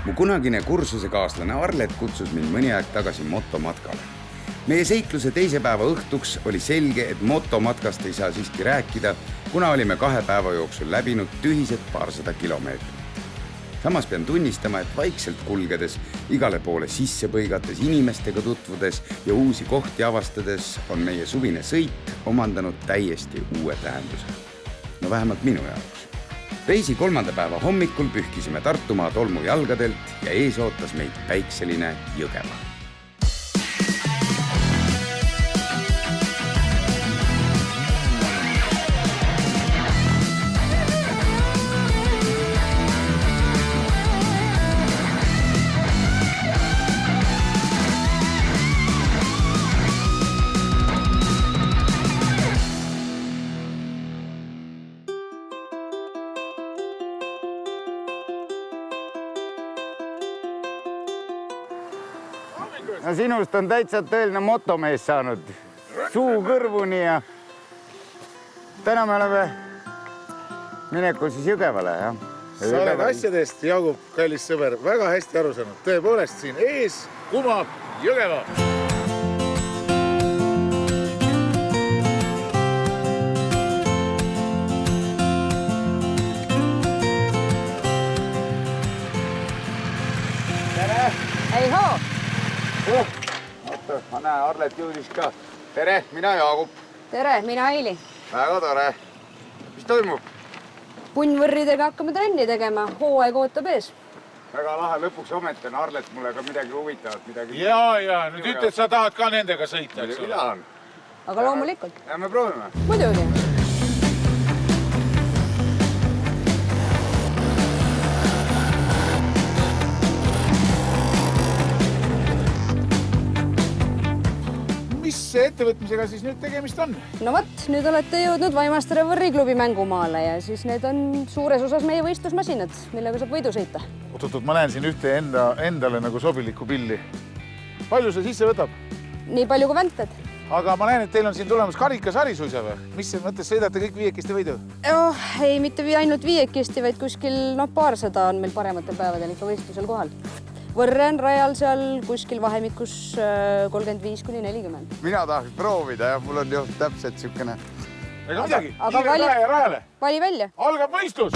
Mu kunagine kursusekaaslane Arlet kutsus mind mõni aeg tagasi motomatkale. Meie seikluse teise päeva õhtuks oli selge, et motomatkast ei saa siiski rääkida, kuna olime 2 päeva jooksul läbinud tühised paarsada kilomeetrit. Samas pean tunnistama, et vaikselt kulgedes, igale poole sisse põigates, inimestega tutvudes ja uusi kohti avastades on meie suvine sõit omandanud täiesti uue tähenduse. No vähemalt minu jaoks. Reisi 3. päeva hommikul pühkisime Tartumaa tolmujalgadelt ja ees ootas meid päikseline Jõgeva. No sinust on täitsa tõeline motomees saanud suu kõrvuni ja täna me oleme minekul siis Jõgevale. Sa oled asjadest, Jaagup, kallis sõber, väga hästi aru saanud. Tõepoolest siin ees kumab Jõgeva. Tere! Ei hoo! Oota, ma näen, Arlet jõudis ka. Tere, mina Jaagup. Tere, mina Aili. Väga tore. Mis toimub? Punnvõrridega hakkame trenni tegema. Hooaeg ootab ees. Väga lahe, lõpuks ometi on Arlet mulle ka midagi huvitavat. Ja, nüüd ütled, sa tahad ka nendega sõita, eks ole? Tahan. Aga loomulikult. Ja me proovime. Muidugi. Mis ettevõtmisega siis nüüd tegemist on? No võt, nüüd olete jõudnud Vaimastere võrriklubi mängumaale ja siis need on suures osas meie võistlusmasinad, millega saab võidu sõita. Oot, ma näen siin ühte endale nagu sobilikku pilli. Palju see sisse võtab? Nii palju kui vänted. Aga ma näen, et teil on siin tulemas karikasari suisa või? Mis see mõttes sõidate kõik viiekesti võidu? Ei, mitte ainult viiekesti, vaid kuskil paarsada on meil parematel päevadel ikka võistlusel kohal. Võrre on rajal seal kuskil vahemikus 35–40. Mina tahaks proovida ja mul on ju täpselt siukene. Ega midagi, aga kiire rajale. Vali välja. Algab võistlus.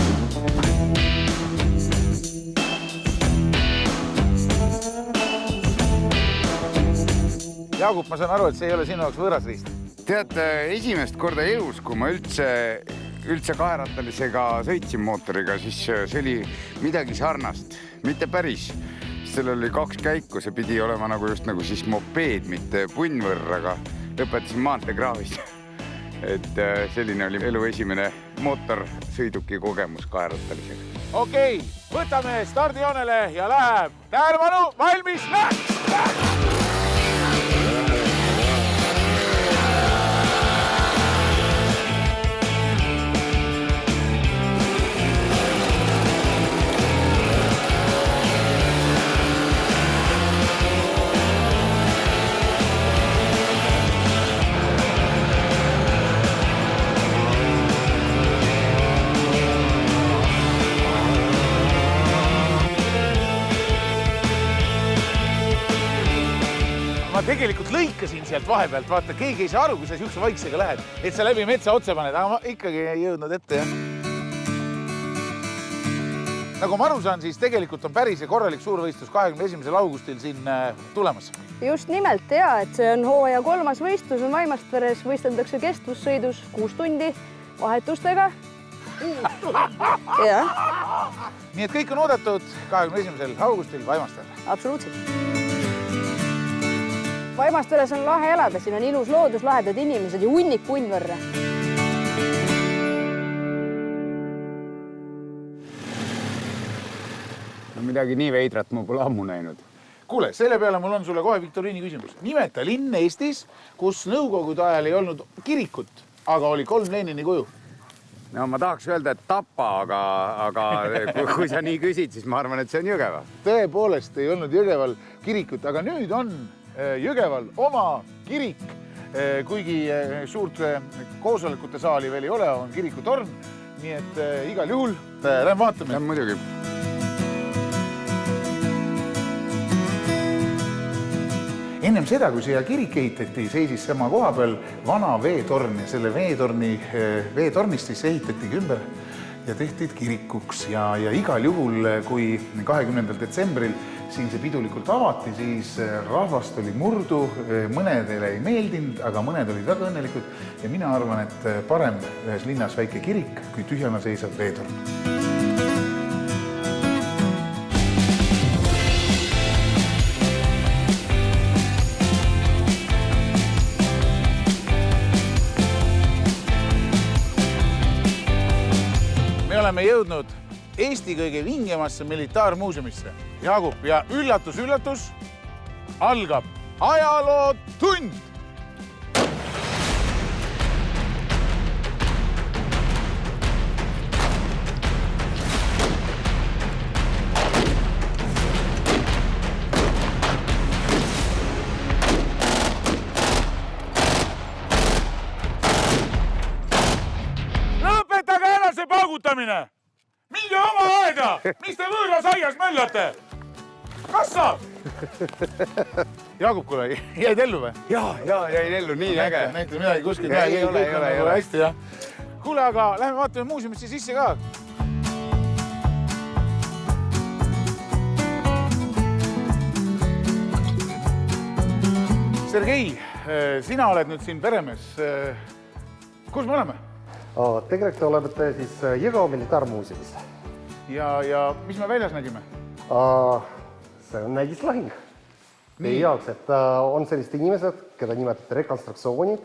Jaagup, ma saan aru, et see ei ole sinu jaoks võõras riist. Tead, esimest korda elus, kui ma üldse kaerattalisega sõitsin mootoriga, siis see oli midagi sarnast. Mitte päris. Seal oli 2 käiku, see pidi olema just nagu siis mopeed, mitte punnvõrr, aga lõpetasin maanteekraavis. Et selline oli elu esimene mootorsõiduki kogemus kaerattalisega. Okei, võtame stardijoonele ja läheb. Tähelepanu, valmis, läks! Ma tegelikult lõikasin sealt vahepealt, vaata, keegi ei saa aru, kui sa siukse vaiksega lähed, et sa läbi metsa otse paned, aga ma ikkagi ei jõudnud ette, jah. Nagu ma aru saan, siis tegelikult on päris ja korralik suurvõistlus 21. augustil siin tulemas. Just nimelt, et see on hooaja 3. võistlus on Vaimasteres, võisteldakse kestvussõidus 6 tundi vahetustega. Nii et kõik on oodatud 21. augustil Vaimaster. Absoluutselt. Vaimasteres on lahe elada, siin on ilus loodus, lahedad inimesed ja hunnik punnvõrre. No midagi nii veidrat ma pole ammu näinud. Kuule, selle peale mul on sulle kohe viktoriini küsimus. Nimeta linn Eestis, kus nõukogude ajal ei olnud kirikut, aga oli 3 Lenini kuju. No ma tahaks öelda, et Tapa, aga kui sa nii küsid, siis ma arvan, et see on Jõgeva. Tõepoolest ei olnud Jõgeval kirikut, aga nüüd on Jõgeval oma kirik, kuigi suurt koosolekute saali veel ei ole, on kirikutorn, nii et igal juhul lähen vaatame. Ja, muidugi. Ennem seda, kui siia kirik ehitati, seisis sama koha peal vana veetorn ja selle veetornist siis ehitatigi ümber ja tehti kirikuks ja igal juhul, kui 20. detsembril siin see pidulikult avati, siis rahvast oli murdu, mõnedele ei meeldinud, aga mõned olid väga õnnelikud ja mina arvan, et parem ühes linnas väike kirik, kui tühjana seisav veetorn. Me oleme jõudnud Eesti kõige vingemasse militaarmuuseumisse. Jaagup, ja üllatus, üllatus, algab ajalootund! Lõpetage ära see paugutamine! Minge oma aeda! Mis te võõras aias möllate? Kas saab? Jaagup, kuule, jäid ellu või? Jaa, jäin ellu, nii äge. Näitas midagi kuskil. Ei ole. Hästi, jah. Kuule, aga lähme vaatame muuseumisse sisse ka. Sergei, sina oled nüüd siin peremees. Kus me oleme? Tegelikult olete siis Jõgeva militaarmuuseumis. Ja mis me väljas nägime? See on näidislahing. Teie jaoks, et on sellised inimesed, keda nimetati rekonstruktsioonid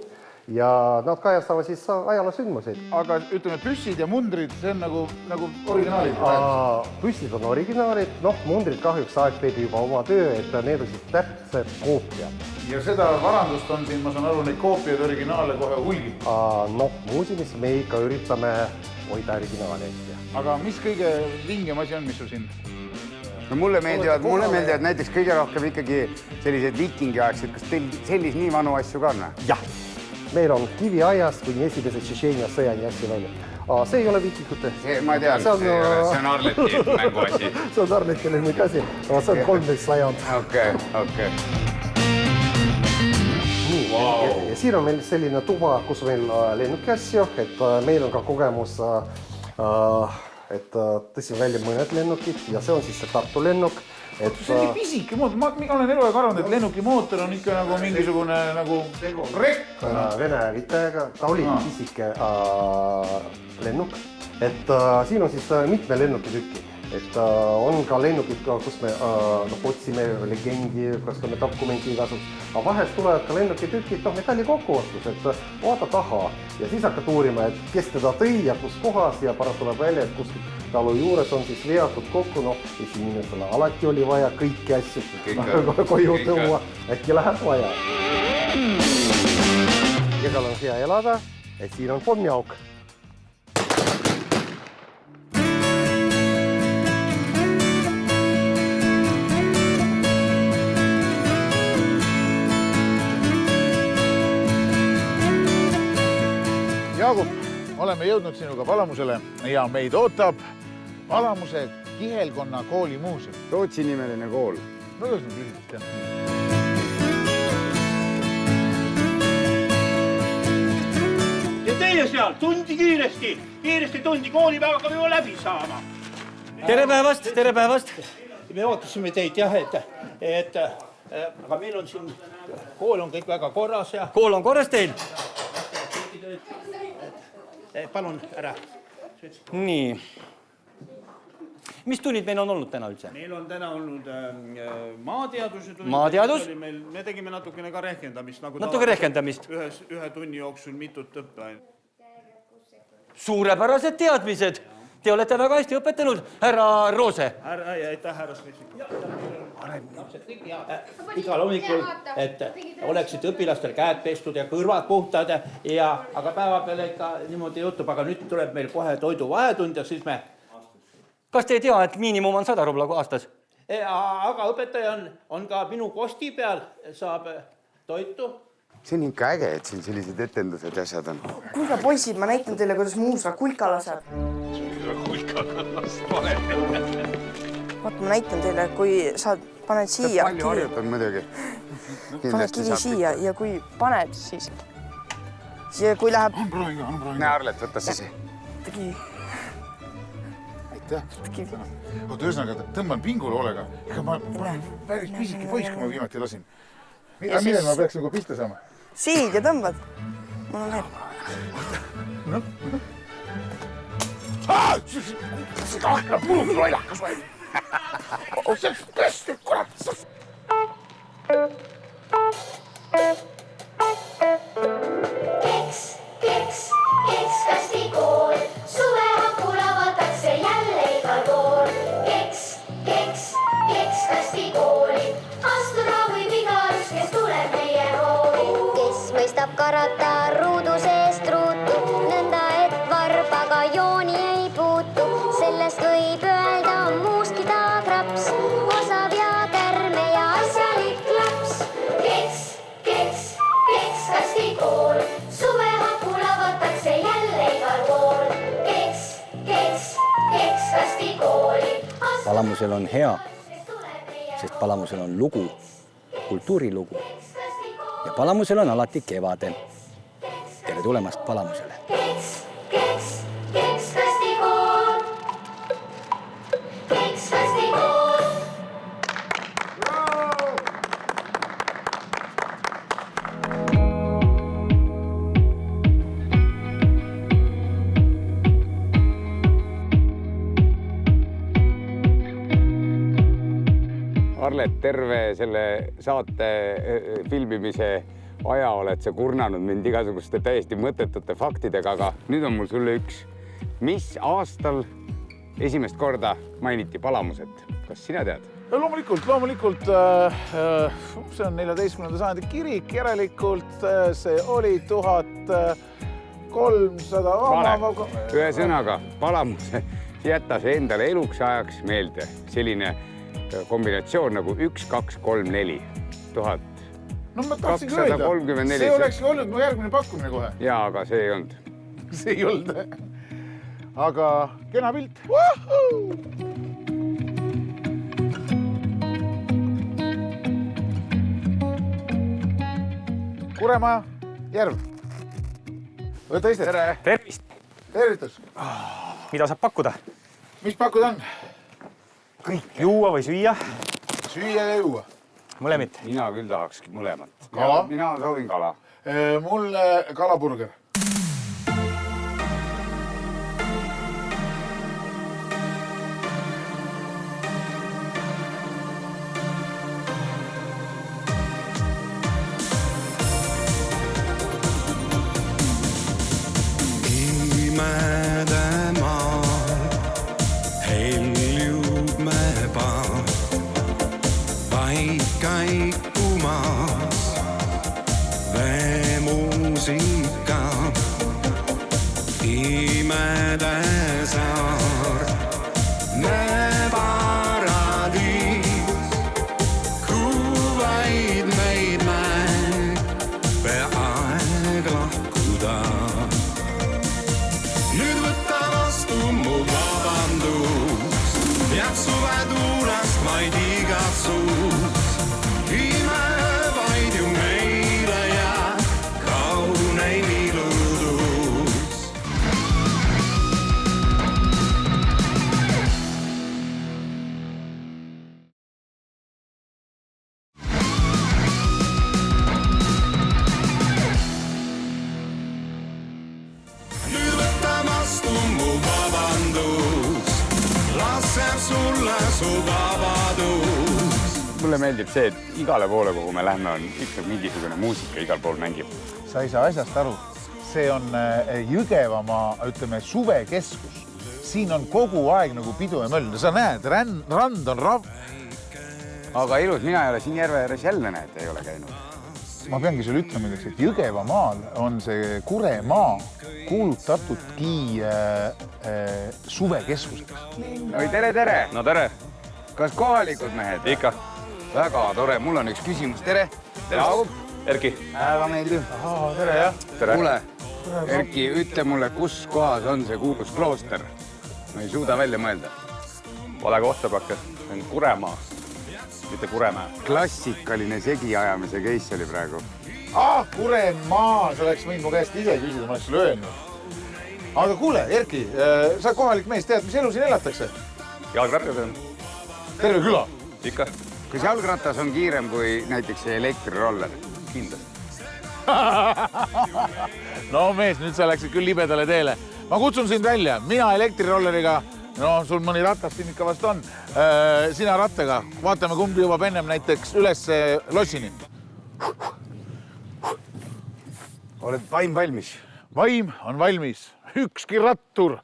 ja nad kajastavad siis ajaloosündmuseid. Aga ütleme, püssid ja mundrid, see on nagu originaalid. Püssid on originaalid, mundrid kahjuks aeg teeb juba oma töö, et need on siis täpsed koopiad. Ja seda varandust on siin, ma saan aru, neid koopiaid originaale kohe hulgi. Muuseumis me ikka üritame hoida originaali. Aga mis kõige vingem asi on, mis sul siin? No mulle meeldivad näiteks kõige rohkem ikkagi sellised vikingiaegsed. Kas teil sellise nii vanu asju ka on? Jah, meil on kiviajast kuni esimese Tšetšeenia sõjani asju välja. See ei ole vikingute. Ma tean, see on Arleti mängu asi. See on Arleti lemmik asi, aga see on 13 laiand. Okei. Wow. Ja siin on meil selline tuba, kus meil lennuki asju, et meil on ka kogemus, et tõsime välja mõned lennukid ja see on siis see Tartu lennuk. See on nii pisike mootor, ma olen eluaeg arvanud, et lennuki mootor on ikka nagu mingisugune rekk. Vene vitajaga, ta oli pisike lennuk, et siin on siis mitme lennuki tükki. Et on ka lennukid, kus me otsime legendi, kus me dokumenti kasuks. Aga vahest tulevad ka lennuki tükid, metalli kokkuostus, et vaata taha ja siis hakkad uurima, et kes teda tõi ja kus kohas ja pärast tuleb välja, et kuskil talu juures on siis veatud kokku, esimesele alati oli vaja kõiki asju koju tõua, äkki läheb vaja. Jõgal on hea elada, et siin on pommiauk. Jaagup, oleme jõudnud sinuga Palamusele ja meid ootab Palamuse Kihelkonna kooli muuseum. Rootsi nimeline kool. No kuidas nüüd lühidalt, jah? Ja teie seal, tundi kiiresti tundi, koolipäev hakkab juba läbi saama. Tere päevast! Me ootasime teid jah, aga meil on siin, kool on kõik väga korras ja... Kool on korras teil? Palun ära. Nii. Mis tunnid meil on olnud täna üldse? Meil on täna olnud maateaduse tunnid. Maateadus? Me tegime natukene ka rehkendamist. Natuke rehkendamist? Ühe tunni jooksul mitut õppe. Suurepärased teadmised. Te olete väga hästi õpetanud, härra Roose. Aitäh, härra Smitsik. Igal hommikul, et oleksid õpilastel käed pestud ja kõrvad puhtad, aga päeva peale ikka niimoodi jutub, aga nüüd tuleb meil kohe toidu vahetund ja siis me... Kas te ei tea, et miinimum on 100 rubla aastas? Aga õpetaja on ka minu kosti peal, saab toitu. See on ikka äge, et siin sellised etendused ja asjad on. Kuulge poisid, ma näitan teile, kuidas muusa kulka laseb. Vaata, ma näitan teile, kui sa paned siia. Palju harjutan muidugi. pane kivi siia ja kui paned, siis kui läheb... Proovin ka. Näe, Arlet, võtta siis. Kivi. Aitäh. Oot, ühesõnaga, tõmban pingule hoolega. Ega ma päris pisiki poiss, kui ma viimati lasin. Millel ma peaks nagu pihta saama? Siid ja tõmbad. Mul on veel. Seda hakkab mul lollakas või? See tõesti, kurat! Keks kastikool, suve hakul avatakse jälle igal pool. Keks kastikooli, astuda võib igaüks, kes tuleb meie hooli. Kes mõistab karata ruudu seest ruutu, nõnda et varbaga jooni ei puutu. Sellest võib öelda muuski ta kraps, osav ja kärme ja asjalik laps. Keks kastikool, suve hakul avatakse jälle igal pool. Keks kastikooli. Palamusel on hea, sest Palamusel on lugu, kultuurilugu. Ja Palamusel on alati kevade. Tere tulemast Palamusele. Keks kastikool. Keks kastikool. Arlet, terve selle saate filmimise aja oled sa kurnanud mind igasuguste täiesti mõttetute faktidega, aga nüüd on mul sulle üks. Mis aastal esimest korda mainiti Palamuset? Kas sina tead? Loomulikult, see on 14. sajandi kirik, järelikult see oli 1300... Ühesõnaga, Palamuse jätta see endale eluks ajaks meelde. Selline kombinatsioon nagu 1, 2, 3, 4. 1000. No ma tahtsin öelda, see oleks olnud mu järgmine pakkumine kohe. Jaa, aga see ei olnud. See ei olnud. Aga kena pilt. Kuremaa järv. Võta istet. Tere! Tervist! Tervitus! Mida saab pakkuda? Mis pakkuda on? Kõik. Juua või süüa? Süüa ja juua. Mõlemit. Mina küll tahakski mõlemat. Kala? Mina soovin kala. Mulle kalaburger. Mulle meeldib see, et igale poole, kuhu me lähme, on ikka mingisugune muusika igal pool mängib. Sa ei saa asjast aru. See on Jõgevamaa, ütleme, suvekeskus. Siin on kogu aeg nagu pidu ja möll. Sa näed, rand on rav. Aga ilus, mina ei ole siin järve ääres jälle näed, ei ole käinud. Ma peangi sulle ütlema, et Jõgevamaal on see Kuremaa kuulutatudki suvekeskuseks. Oi, tere! No tere! Kas kohalikud mehed? Ikka. Väga tore, mul on üks küsimus. Tere! Jaagup! Erki! Väga meeldiv. Tere, jah! Kuule, Erki, ütle mulle, kus kohas on see kuulus klooster? Ma ei suuda välja mõelda. Vale kohta pakke. See on Kuremaa. mitte Kuremäe. Klassikaline segiajamise case oli praegu. Kuremaa, sa oleks võinud mu käest ise küsida, ma oleks sulle öelnud. Aga kuule, Erki, sa kohalik mees tead, mis elu siin elatakse? Jalgrattas on. Terve küla? Ikka. Kas jalgratas on kiirem kui näiteks elektriroller? Kindlasti. No mees, nüüd sa läksid küll libedale teele. Ma kutsun sind välja, mina elektrirolleriga, no sul mõni ratas siin ikka vast on, sina rattaga. Vaatame, kumb jõuab ennem näiteks üles lossini. Oled vaim valmis? Vaim on valmis. Ükski rattur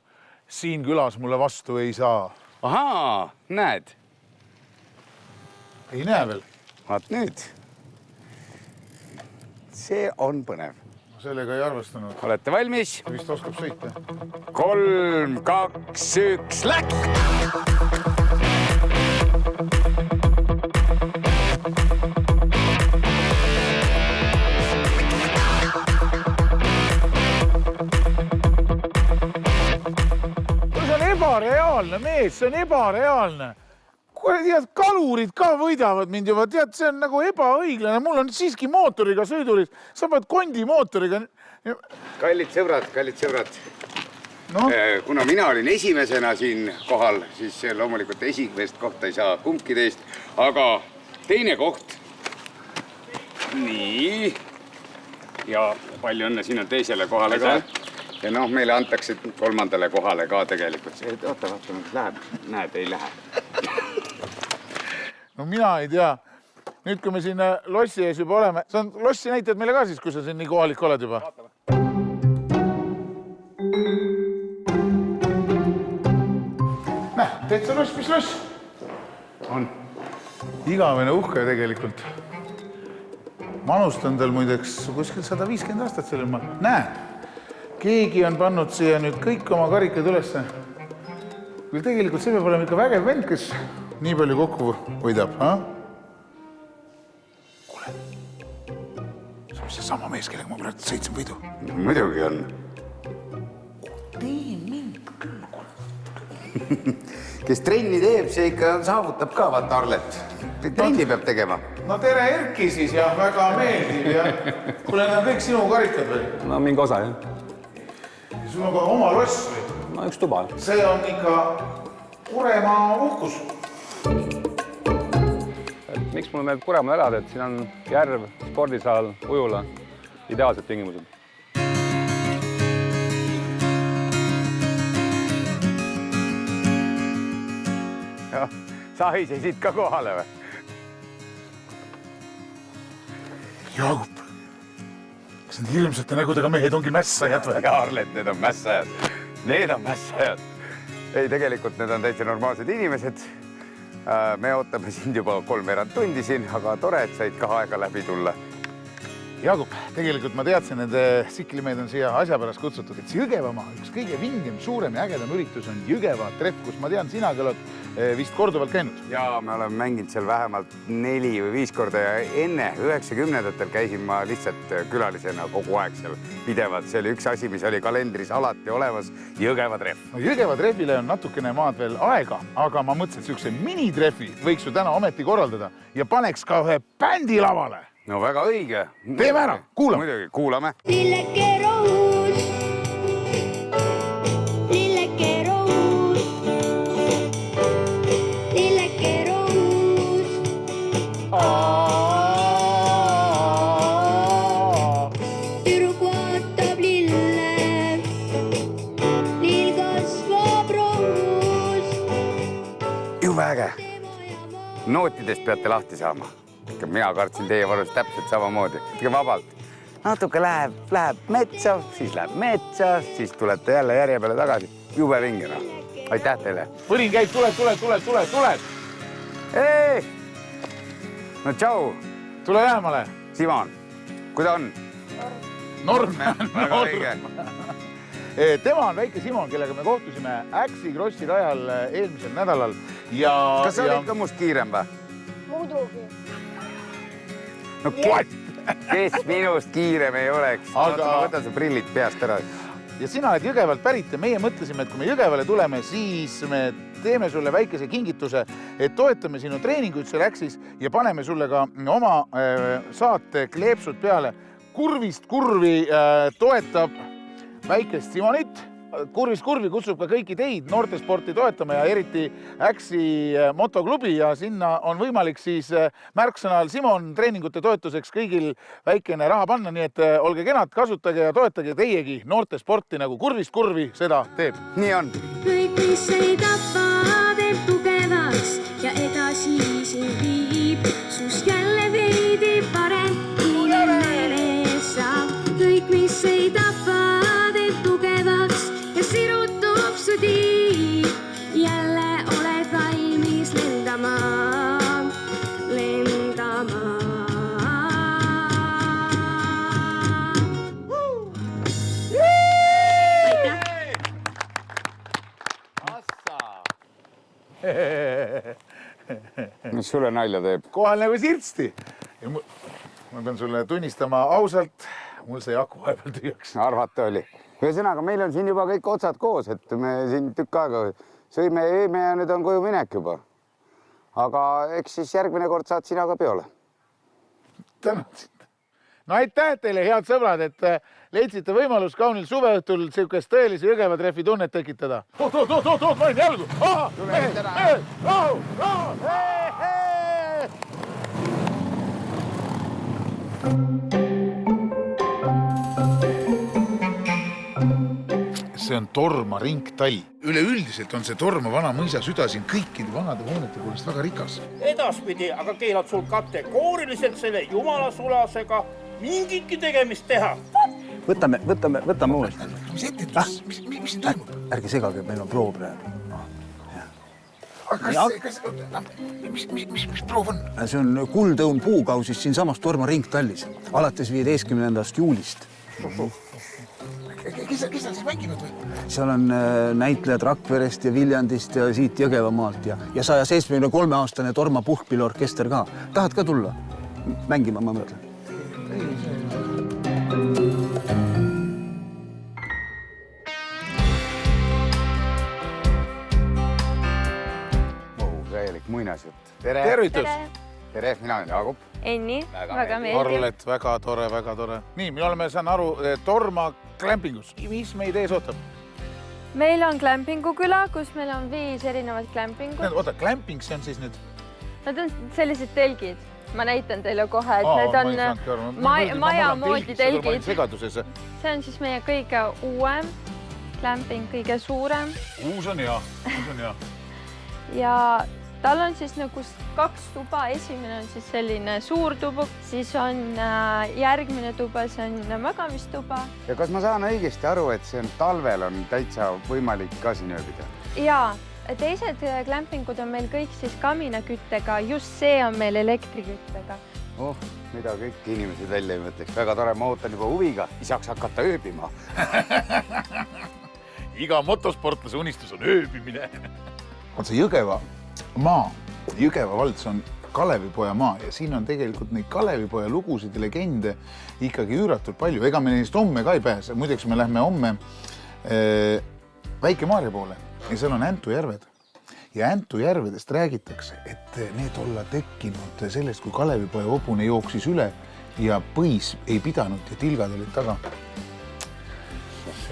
siin külas mulle vastu ei saa. Ahaa, näed. Ei näe veel. Vaat nüüd. See on põnev. Sellega ei arvestanud. Olete valmis? Vist oskab sõita. 3, 2, 1, läks! Ebareaalne mees, see on ebareaalne. Tead, kalurid ka võidavad mind juba, tead, see on nagu ebaõiglane. Mul on siiski mootoriga sõiduris, sa pead kondimootoriga. Kallid sõbrad. No? Kuna mina olin esimesena siin kohal, siis loomulikult esimest kohta ei saa kumbki teist, aga teine koht. Nii. Ja palju õnne sinna teisele kohale ka. Ja noh, meile antakse kolmandale kohale ka tegelikult. Oota, mis läheb. Näed, ei lähe. No mina ei tea. Nüüd, kui me siin lossi ees juba oleme, sa lossi näitad meile ka siis, kui sa siin nii kohalik oled juba. Näh, teed sa loss, mis loss? On. Igavene uhke tegelikult. Manustan tal muideks kuskil 150 aastat sellel ma. Näe. Keegi on pannud siia nüüd kõik oma karikad ülesse. Küll tegelikult see peab olema ikka vägev vend, kes nii palju kokku hoidab. Kuule, see on see sama mees, kellega ma praegu sõitsin võidu. Muidugi on. Teen mind küll, kuule. Kes trenni teeb, see ikka saavutab ka, vaata Arlet. Trenni peab tegema. No tere Erki siis ja väga meeldiv ja kuule, need on kõik sinu karikad või? No mingi osa, jah. Sul on ka oma loss või? No üks tuba. See on ikka Kuremaa uhkus. Miks mulle meeldib Kuremaal elada, et siin on järv, spordisaal, ujula, ideaalsed tingimused. Sa hisesid ka kohale või? Jaagup, kas need hirmsate nägudega mehed ongi mässajad või? Ja Arlet, need on mässajad. Need on mässajad. Ei, tegelikult need on täitsa normaalsed inimesed. Me ootame sind juba 3 tundi siin, aga tore, et said ka aega läbi tulla. Jaagup, tegelikult ma teadsin, et Siklimeid on siia asja pärast kutsutud, et see Jõgevamaa, üks kõige vingem, suurem ja ägedam üritus on Jõgeva treff, kus ma tean, sinagi oled vist korduvalt käinud. Ja me oleme mänginud seal vähemalt 4 või 5 korda ja enne 90-ndatel käisin ma lihtsalt külalisena kogu aeg seal pidevalt. See oli üks asi, mis oli kalendris alati olemas, Jõgeva treff. No Jõgeva treffile on natukene maad veel aega, aga ma mõtlesin, et sihukese minitreffi võiks ju täna ometi korraldada ja paneks ka ühe bändi lavale. No väga õige. Teeme ära, kuulame. Muidugi, kuulame. Lilleke rohus, lilleke rohus, lilleke rohus. Tüdruk vaatab lille, lill kasvab rohus. Jube äge. Nootidest peate lahti saama. Mina kartsin teie varus täpselt samamoodi. Tege vabalt. Natuke läheb metsa, siis tulete jälle järje peale tagasi. Jube vingena. Aitäh teile. Põrin käib, tuled. Ei! No tšau. Tule lähemale. Simon, kuida on? Norm. Väga õige. Tema on väike Simon, kellega me kohtusime Äksi Krossi rajal eelmisel nädalal. Kas sa olid ka must kiirem või? Muidugi. No kes minust kiirem ei oleks? Ma võtan su prillid peast ära. Ja sina oled Jõgevalt pärit ja meie mõtlesime, et kui me Jõgevale tuleme, siis me teeme sulle väikese kingituse, et toetame sinu treeninguid seal Äksis ja paneme sulle ka oma saate kleepsud peale. Kurvist kurvi toetab väikest Simonit. Kurvist kurvi kutsub ka kõiki teid noortesporti toetama ja eriti Äksi motoklubi ja sinna on võimalik siis märksõnal Simon treeningute toetuseks kõigil väikene raha panna, nii et olge kenad, kasutage ja toetage teiegi noortesporti nagu kurvist kurvi seda teeb. Nii on. Kõik, mis ei tapa, teeb tugevaks ja edasi siin viib, sust jälle veidi parem inimene saab. Kõik, mis ei tapa, teeb tugevaks ja sirutub su tiib. Jälle oled valmis lendama, lendama. Mis sulle nalja teeb? Kohal nagu sirtsti. Ma pean sulle tunnistama ausalt, mul see aku vahepeal tüüaks. Arvata oli. Ühesõnaga, meil on siin juba kõik otsad koos, et me siin tükk aega sõime ja jõime ja nüüd on koju minek juba. Aga eks siis järgmine kord saad sina ka peole. Tänan sind. No aitäh teile, head sõbrad, et leidsite võimalus kaunil suveõhtul siukest tõelise Jõgeva treffi tunnet tekitada. Oot, ma olin jälgu! See on Torma ringtall. Üleüldiselt on see Torma vana mõisa süda siin kõikide vanade hoonete poolest väga rikas. Edaspidi aga keelad sul kategooriliselt selle jumalasulasega mingitki tegemist teha. Võtame uuesti. Mis etendus? Mis siin toimub? Ärge segage, meil on proov praegu. Mis proov on? See on kuldõun puukausis siin samas Torma ringtallis, alates 15. juulist. Kes on siis mänginud või? Seal on näitlejad Rakverest ja Viljandist ja siit Jõgevamaalt ja 173-aastane Torma puhkpilliorkester ka. Tahad ka tulla? Mängima, ma mõtlen. Täielik muinasjutt. Tervitus! Tere, mina olen Jaagup. Enni, väga meeldib. Arlet, väga tore, väga tore. Nii, me oleme, saan aru, Torma klämpingus. Mis meid ees ootab? Meil on klämpinguküla, kus meil on 5 erinevat klämpingut. Oota, klämping, see on siis need? Need on sellised telgid. Ma näitan teile kohe, et need on maja moodi telgid. See on siis meie kõige uuem klämping, kõige suurem. Uus on hea. Ja tal on siis nagu 2 tuba, esimene on siis selline suur tubu, siis on järgmine tuba, see on magamistuba. Ja kas ma saan õigesti aru, et see on talvel on täitsa võimalik ka siin ööbida? Jaa, teised klämpingud on meil kõik siis kaminaküttega, just see on meil elektriküttega. Mida kõik inimesed välja ei mõtleks. Väga tore, ma ootan juba huviga, saaks hakata ööbima. Iga motosportlase unistus on ööbimine. On see Jõgeva maa, Jõgeva vald, see on Kalevipoja maa ja siin on tegelikult neid Kalevipoja lugusid ja legende ikkagi üüratult palju. Ega me neist homme ka ei pääse. Muideks me lähme homme Väike-Maarja poole ja seal on Äntujärved. Ja Äntujärvedest räägitakse, et need olla tekkinud sellest, kui Kalevipoja hobune jooksis üle ja põis ei pidanud ja tilgad olid taga.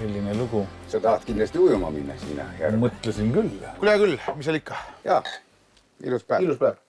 Selline lugu. Sa tahad kindlasti ujuma minna sinna? Mõtlesin küll. Kuule küll, mis seal ikka? Jaa, ilus päev. Ilus päev.